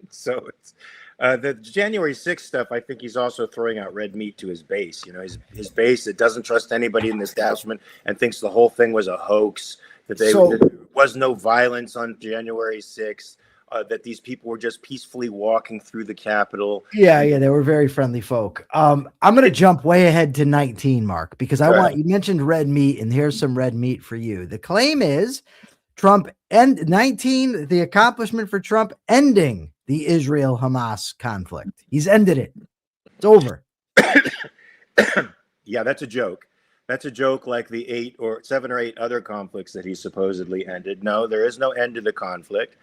So it's the January 6th stuff. I think he's also throwing out red meat to his base. His base that doesn't trust anybody in the establishment and thinks the whole thing was a hoax. That there was no violence on January 6th. That these people were just peacefully walking through the Capitol. Yeah, they were very friendly folk. I'm going to jump way ahead to 19, Mark, because you mentioned red meat, and here's some red meat for you. The claim is Trump and 19, the accomplishment for Trump ending the Israel-Hamas conflict. He's ended it. It's over. Yeah, that's a joke. That's a joke like the 7 or 8 other conflicts that he supposedly ended. No, there is no end to the conflict.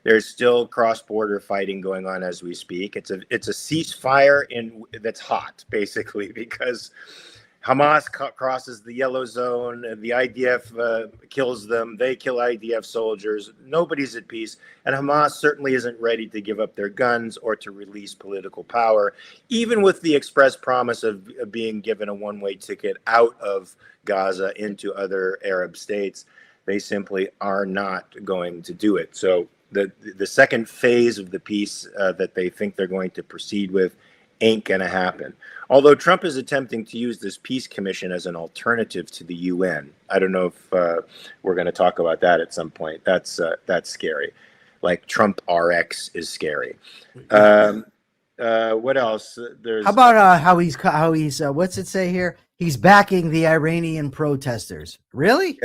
There's still cross-border fighting going on as we speak. It's a ceasefire that's hot, basically, because Hamas crosses the yellow zone, and the IDF kills them. They kill IDF soldiers. Nobody's at peace. And Hamas certainly isn't ready to give up their guns or to release political power, even with the express promise of being given a one-way ticket out of Gaza into other Arab states. They simply are not going to do it. So the second phase of the peace that they think they're going to proceed with ain't going to happen. Although Trump is attempting to use this peace commission as an alternative to the UN. I don't know if we're going to talk about that at some point. That's scary. Like Trump RX is scary. What else? There's how about how he's what's it say here? He's backing the Iranian protesters. Really?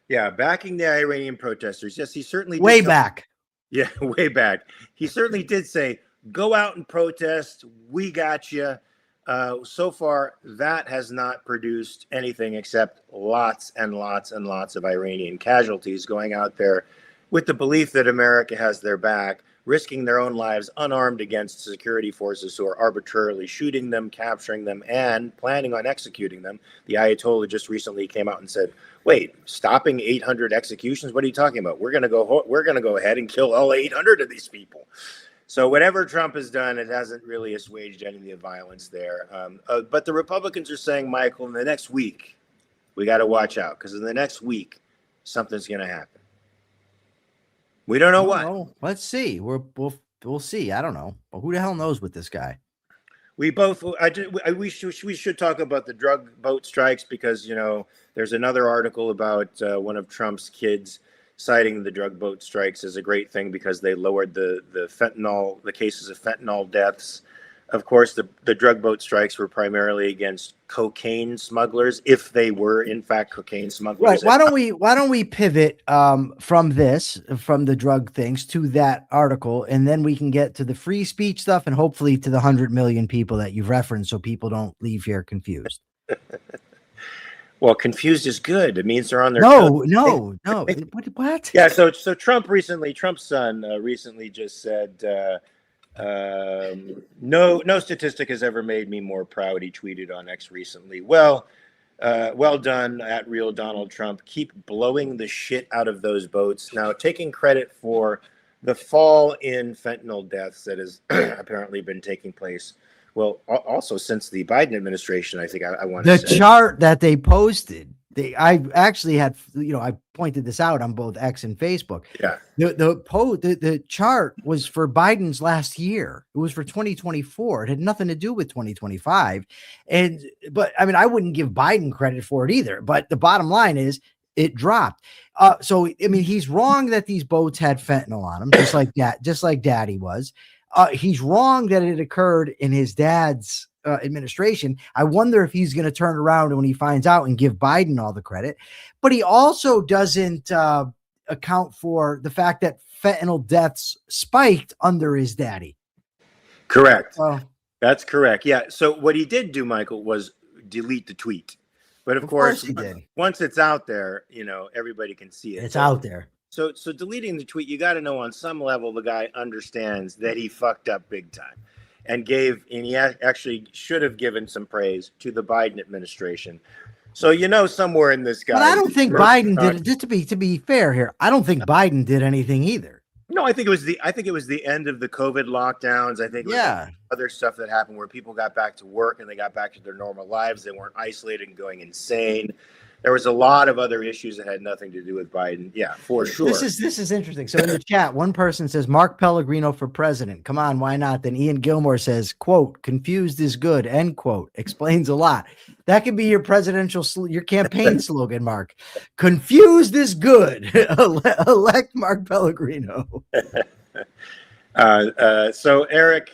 Yeah, backing the Iranian protesters. Yes, he certainly did way back. Yeah, way back. He certainly did say, go out and protest. We got you. So far, that has not produced anything except lots and lots and lots of Iranian casualties going out there with the belief that America has their back, risking their own lives unarmed against security forces who are arbitrarily shooting them, capturing them, and planning on executing them. The Ayatollah just recently came out and said, wait, stopping 800 executions? What are you talking about? We're going to go ahead and kill all 800 of these people. So whatever Trump has done, it hasn't really assuaged any of the violence there. But the Republicans are saying, Michael, in the next week, we got to watch out, because in the next week, something's going to happen. We don't know what. Oh, let's see. We'll see. I don't know. But who the hell knows with this guy? We should talk about the drug boat strikes, because, there's another article about one of Trump's kids citing the drug boat strikes as a great thing because they lowered the cases of fentanyl deaths. Of course, the drug boat strikes were primarily against cocaine smugglers, if they were in fact cocaine smugglers. Right. Why don't we pivot from the drug things to that article, and then we can get to the free speech stuff and hopefully to the 100 million people that you've referenced, so people don't leave here confused. Well, confused is good. It means they're on their No. What? Yeah. So Trump's son recently just said, no statistic has ever made me more proud. He tweeted on X recently. Well done at real Donald Trump. Keep blowing the shit out of those boats. Now, taking credit for the fall in fentanyl deaths that has apparently been taking place. Well, also since the Biden administration, I think I want to say. The chart that they posted, I actually had, I pointed this out on both X and Facebook. Yeah. The chart was for Biden's last year. It was for 2024. It had nothing to do with 2025. But I mean, I wouldn't give Biden credit for it either. But the bottom line is it dropped. So, I mean, he's wrong that these boats had fentanyl on them, just like Daddy was. He's wrong that it occurred in his dad's administration. I wonder if he's going to turn around when he finds out and give Biden all the credit. But he also doesn't account for the fact that fentanyl deaths spiked under his daddy. Correct. That's correct. Yeah. So what he did do, Michael, was delete the tweet. But of course he did. Once it's out there, everybody can see it. It's out there. So deleting the tweet, you got to know on some level the guy understands that he fucked up big time, and he actually should have given some praise to the Biden administration. So somewhere in this guy. But I don't think Biden did. Just to be fair here, I don't think Biden did anything either. No, I think it was the end of the COVID lockdowns. I think it was other stuff that happened where people got back to work and they got back to their normal lives. They weren't isolated and going insane. There was a lot of other issues that had nothing to do with Biden. Yeah, for sure. This is interesting. So in the chat, one person says Mark Pellegrino for president. Come on, why not? Then Ian Gilmore says, quote, confused is good, end quote. Explains a lot. That could be your your campaign slogan, Mark. Confused is good. Elect Mark Pellegrino. So Eric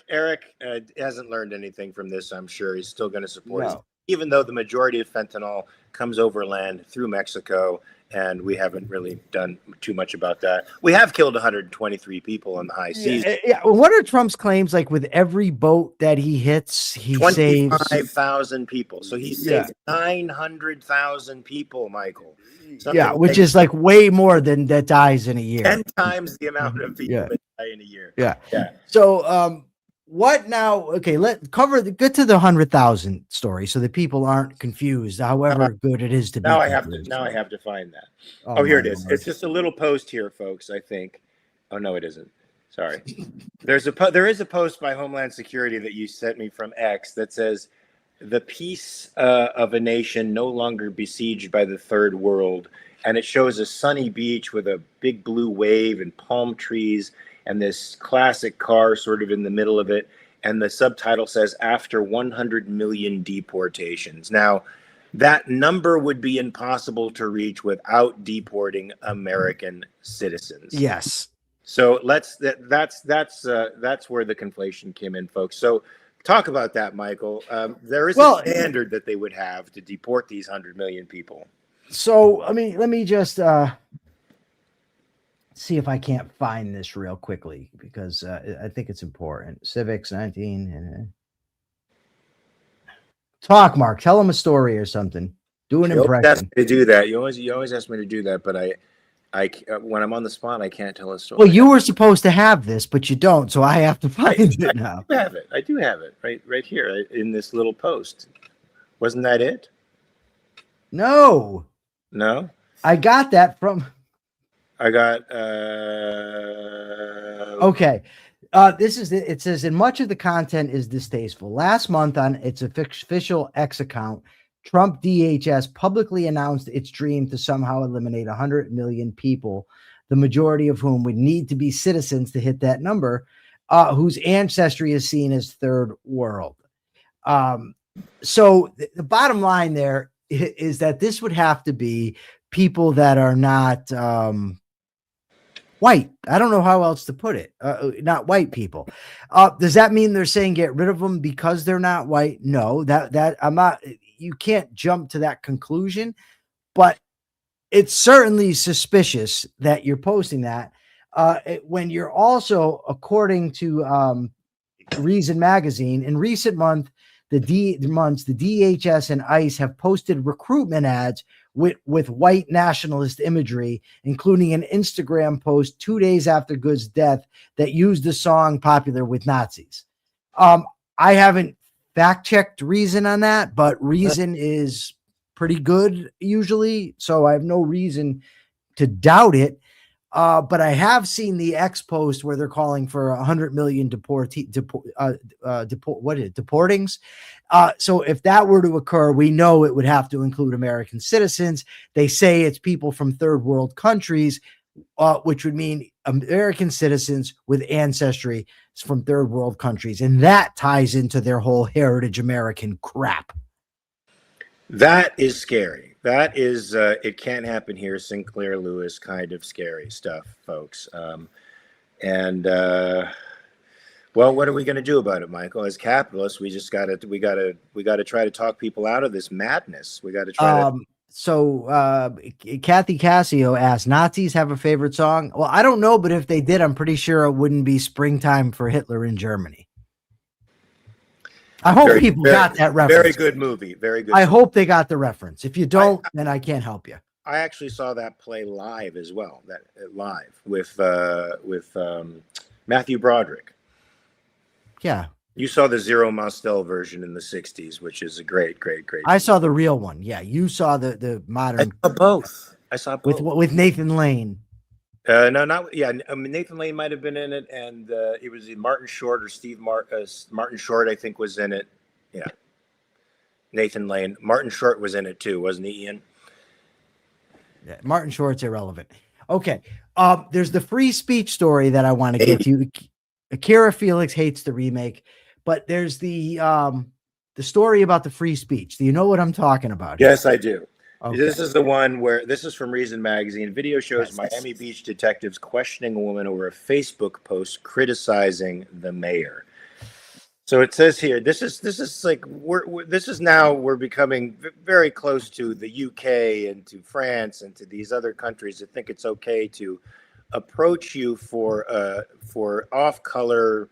hasn't learned anything from this. I'm sure he's still going to support us, even though the majority of fentanyl comes overland through Mexico, and we haven't really done too much about that. We have killed 123 people on the high seas. Yeah. What are Trump's claims? Like with every boat that he hits, he saves 25,000 people. So he saved 900,000 people, Michael. Which is like way more than that dies in a year. 10 times the amount of people that die in a year. Yeah. So, what now? Okay, get to the 100,000 story so that people aren't confused. However good it is to be confused. Now I have to find that. Oh, Oh, here my it is. Lord. It's just a little post here, folks. I think. Oh no, it isn't. Sorry. There is a post by Homeland Security that you sent me from X that says the peace of a nation no longer besieged by the third world, and it shows a sunny beach with a big blue wave and palm trees and this classic car sort of in the middle of it, and the subtitle says after 100 million deportations. Now that number would be impossible to reach without deporting American citizens. Yes. So that's where the conflation came in, folks. So talk about that, Michael. There is a standard that they would have to deport these 100 million people. So let me just see if I can't find this real quickly because I think it's important. Civics 19. Talk, Mark. Tell them a story or something. Do an impression. Ask me to do that. You always ask me to do that, but I when I'm on the spot, I can't tell a story. Well, you were supposed to have this, but you don't, so I have to find it now. I do have it right here in this little post. Wasn't that it? No. I got that from. Okay. It says, in much of the content is distasteful. Last month on its official X account, Trump DHS publicly announced its dream to somehow eliminate 100 million people, the majority of whom would need to be citizens to hit that number, whose ancestry is seen as third world. So the bottom line there is that this would have to be people that are not white. I don't know how else to put it. Not white people. Does that mean they're saying get rid of them because they're not white? No, that I'm not. You can't jump to that conclusion, but it's certainly suspicious that you're posting that when you're also, according to Reason magazine, in recent months, the DHS and ICE have posted recruitment ads with white nationalist imagery, including an Instagram post 2 days after Good's death that used the song popular with Nazis. I haven't fact-checked Reason on that, but Reason is pretty good usually, so I have no reason to doubt it. But I have seen the X post where they're calling for 100 million deportings. So if that were to occur, we know it would have to include American citizens. They say it's people from third world countries, which would mean American citizens with ancestry from third world countries. And that ties into their whole heritage American crap. That is scary. That is, it can't happen here. Sinclair Lewis kind of scary stuff, folks. Well, what are we going to do about it, Michael? As capitalists, we just got to try to talk people out of this madness. We got to try to. So Kathy Cassio asked, Nazis have a favorite song? Well, I don't know, but if they did, I'm pretty sure it wouldn't be Springtime for Hitler in Germany. I hope people got that reference. Very good movie. Very good. I hope they got the reference. If you don't, then I can't help you. I actually saw that play live as well. That live with Matthew Broderick. Yeah. You saw the Zero Mostel version in the 60s, which is a great. I saw the real one. Yeah. You saw the modern. I saw both. With Nathan Lane. Nathan Lane might have been in it, and it was Martin Short or Martin Short, I think, was in it. Yeah, Nathan Lane. Martin Short was in it too, wasn't he, Ian? Yeah, Martin Short's irrelevant. Okay, there's the free speech story that I want to get to. Akira Felix hates the remake, but there's the story about the free speech. Do you know what I'm talking about? Yes, I do. Okay. This is the one where this is from Reason magazine. Video shows Miami Beach detectives questioning a woman over a Facebook post criticizing the mayor. So it says here, this is like we're becoming very close to the UK and to France and to these other countries that think it's okay to approach you for off-color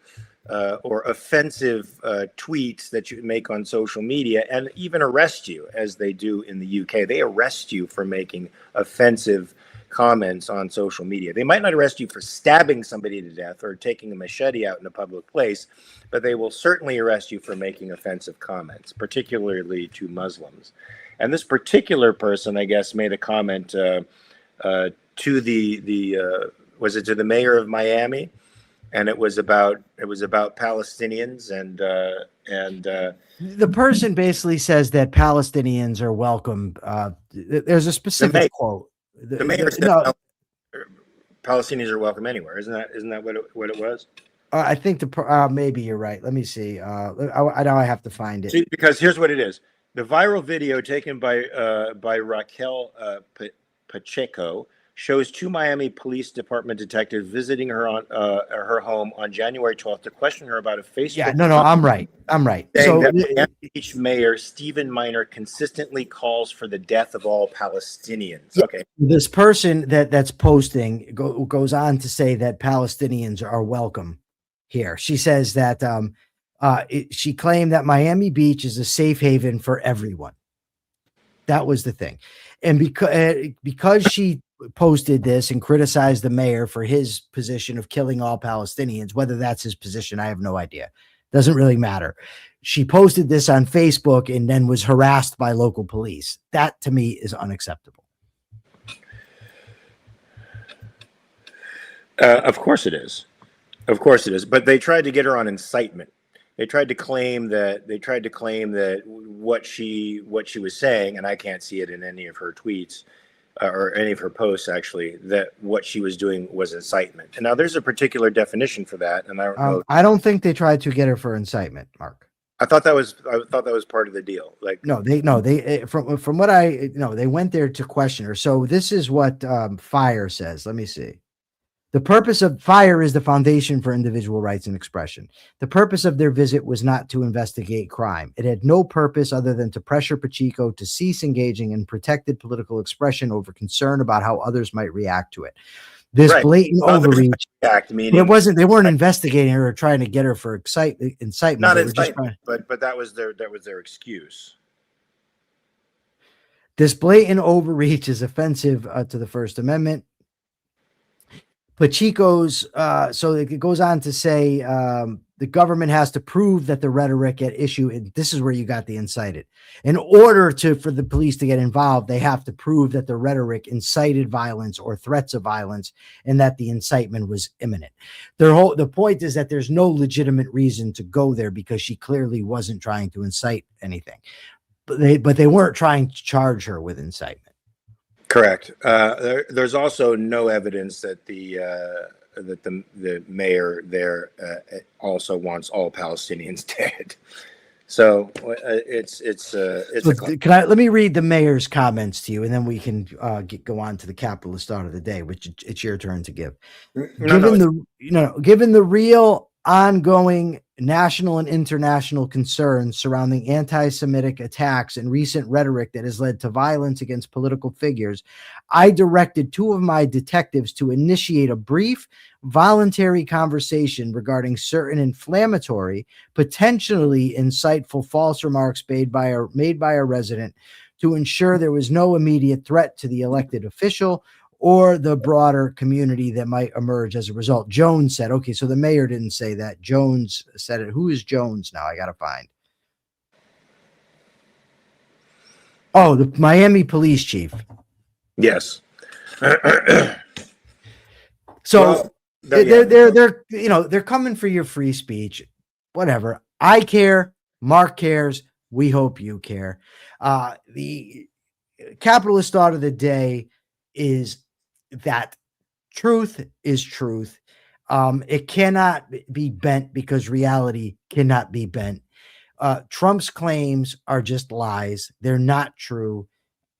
or offensive tweets that you make on social media, and even arrest you, as they do in the UK. They arrest you for making offensive comments on social media. They might not arrest you for stabbing somebody to death or taking a machete out in a public place, but they will certainly arrest you for making offensive comments, particularly to Muslims. And this particular person, I guess, made a comment to was it to the mayor of Miami, and it was about Palestinians and the person basically says that Palestinians are welcome. There's a specific quote. The mayor said No, Palestinians are welcome anywhere. Isn't that what it was? I think maybe you're right. Let me see. I know I have to find it. See, because here's what it is: the viral video taken by Raquel Pacheco shows 2 Miami Police Department detectives visiting her on her home on January 12th to question her about a Facebook. Yeah, no, I'm right. So So Miami Beach Mayor Stephen Miner consistently calls for the death of all Palestinians. Yeah, okay, this person that's posting goes on to say that Palestinians are welcome here. She says that she claimed that Miami Beach is a safe haven for everyone. That was the thing, and because she posted this and criticized the mayor for his position of killing all Palestinians, whether that's his position, I have no idea. Doesn't really matter. She posted this on Facebook and then was harassed by local police. That to me is unacceptable. Of course it is. Of course it is. But they tried to get her on incitement. They tried to claim that what she was saying, and I can't see it in any of her tweets or any of her posts, actually, that what she was doing was incitement. And now there's a particular definition for that, and I don't know. I don't think they tried to get her for incitement, Mark. I thought that was part of the deal. Like they from what I know, they went there to question her. So this is what Fire says. Let me see. The purpose of Fire is the foundation for individual rights and expression. The purpose of their visit was not to investigate crime. It had no purpose other than to pressure Pacheco to cease engaging in protected political expression over concern about how others might react to it. This blatant overreach. It wasn't. They weren't investigating her or trying to get her for incitement. Not incitement, but that was their excuse. This blatant overreach is offensive to the First Amendment. Pacheco's, so it goes on to say the government has to prove that the rhetoric at issue, and this is where you got the incited. In order for the police to get involved, they have to prove that the rhetoric incited violence or threats of violence and that the incitement was imminent. The point is that there's no legitimate reason to go there because she clearly wasn't trying to incite anything. But they weren't trying to charge her with incitement. Correct. There's also no evidence that the mayor there also wants all Palestinians dead. So let me read the mayor's comments to you, and then we can go on to the capitalist thought of the day, which it's your turn to give. Given the real ongoing national and international concerns surrounding anti-Semitic attacks and recent rhetoric that has led to violence against political figures, I directed 2 of my detectives to initiate a brief, voluntary conversation regarding certain inflammatory, potentially insightful false remarks made by a resident to ensure there was no immediate threat to the elected official or the broader community that might emerge as a result. Jones said, okay, so the mayor didn't say that. Jones said it. Who is Jones now? I got to find. Oh, the Miami police chief. Yes. So they're coming for your free speech. Whatever. I care. Mark cares. We hope you care. The capitalist thought of the day is that truth is truth. It cannot be bent because reality cannot be bent. Trump's claims are just lies. They're not true.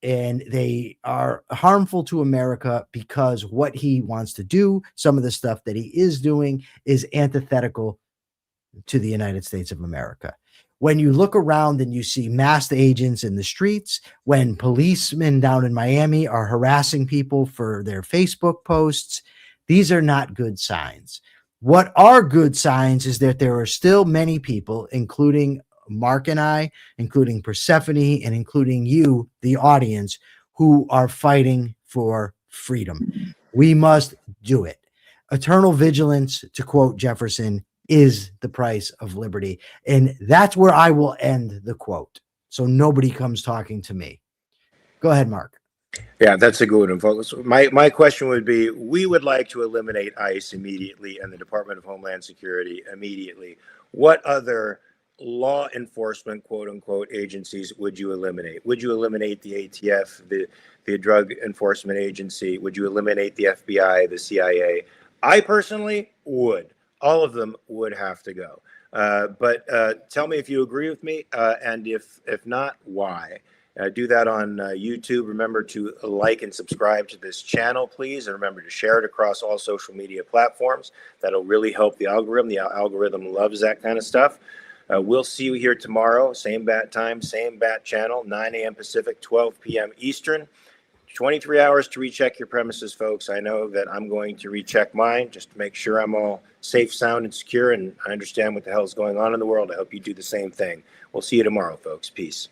And they are harmful to America because what he wants to do, some of the stuff that he is doing, is antithetical to the United States of America. When you look around and you see masked agents in the streets, when policemen down in Miami are harassing people for their Facebook posts, these are not good signs. What are good signs is that there are still many people, including Mark and I, including Persephone, and including you, the audience, who are fighting for freedom. We must do it. Eternal vigilance, to quote Jefferson, is the price of liberty. And that's where I will end the quote. So nobody comes talking to me. Go ahead, Mark. Yeah, that's a good one, folks. My question would be, we would like to eliminate ICE immediately and the Department of Homeland Security immediately. What other law enforcement, quote unquote, agencies would you eliminate? Would you eliminate the ATF, the Drug Enforcement Agency? Would you eliminate the FBI, the CIA? I personally would. All of them would have to go. But tell me if you agree with me, and if not, why? Do that on YouTube. Remember to like and subscribe to this channel, please. And remember to share it across all social media platforms. That'll really help the algorithm. The algorithm loves that kind of stuff. We'll see you here tomorrow. Same bat time, same bat channel, 9 a.m. Pacific, 12 p.m. Eastern. 23 hours to recheck your premises, folks. I know that I'm going to recheck mine just to make sure I'm all safe, sound, and secure. And I understand what the hell is going on in the world. I hope you do the same thing. We'll see you tomorrow, folks. Peace.